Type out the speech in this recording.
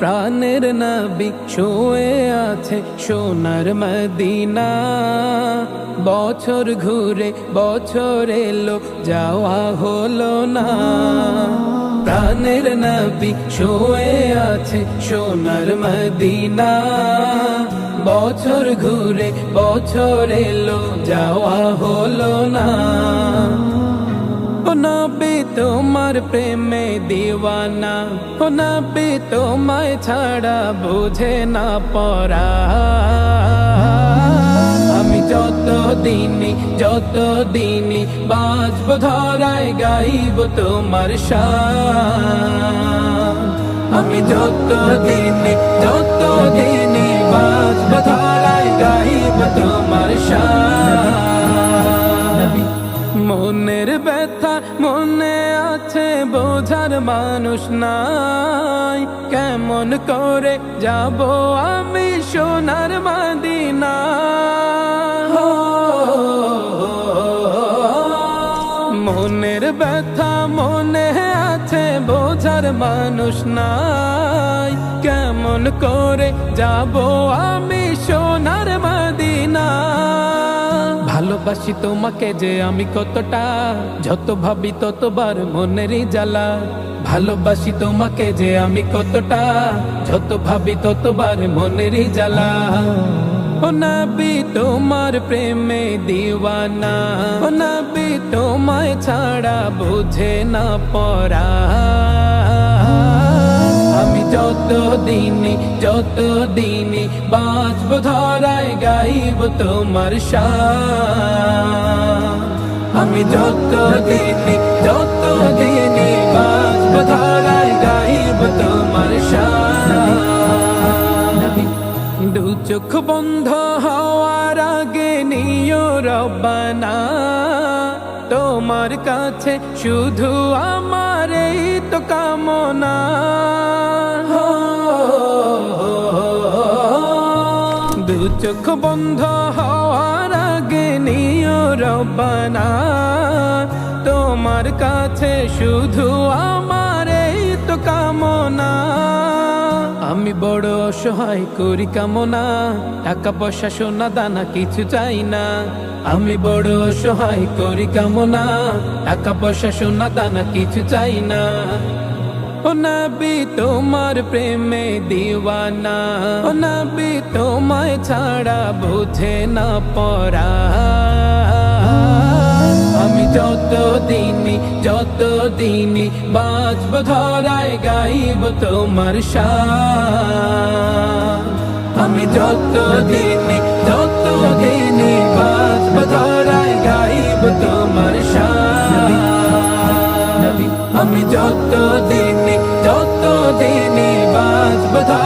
প্রাণের নবী শুয়ে আছে সোনার মদিনা। বছর ঘুরে বছর এলো যাওয়া হলো না। প্রাণের নবী শুয়ে আছে সোনার মদিনা। বছর ঘুরে বছর এলো যাওয়া হলো না। ও নবী তোমার প্রেমে দিওয়ানা, ও নবী তোমায় ছাড়া বুঝে না পরা। আমি যত দিনই বাঁচব ধরায় গাইব তোমার শান। আমি যত দিনই বাঁচব ধরায় গাইব তোমার শান। মনের ব্যথা মনে আছে বোঝার মানুষ নাই। কেমন করে যাব আমি সোনার মদিনা। মনের ব্যথা মনে আছে বোঝার মানুষ নাই। কেমন করে যাব আমি সোনার মদিনা। ভালোবাসি তোমাকে যে আমি কতটা, যত ভাবি ততবার মনেরই জ্বালা। ভালোবাসি তোমাকে যে আমি কতটা, যত ভাবি ততবার মনেরই জ্বালা। ও নবী তোমার প্রেমে দিওয়ানা, ও নবী তোমায় ছাড়া বুঝে না পরা। আমি যত দিনই বাঁচব ধরায় গাইব তোমার শান। আমি যত দিনই বাঁচব ধরায় গাইব তোমার শান। দু চোখ বন্ধ হওয়ার আগে নিও রব্বানা। তোমার কাছে শুধু আমার এই তো কামনা। দু চোখ বন্ধ হওয়ার আগে নিও রব্বানা। তোমার কাছে শুধু আমার এই তো কামনা। আমি বড় অসহায় করি কামনা, টাকা পয়সা সোনা দানা কিছু চাই না। আমি বড় অসহায় করি কামনা, টাকা পয়সা সোনা দানা কিছু চাই না। ও নবী তোমার প্রেমে দিওয়ানা, ও নবী তোমায় ছাড়া বুঝে না পরা। আমি যত দিনই বাঁচব ধরায় গাইব তোমার শান। আমি যত দিনই বাঁচব ধরায় গাইব তোমার শান। আমি যত দিনই বাঁচব ধরায়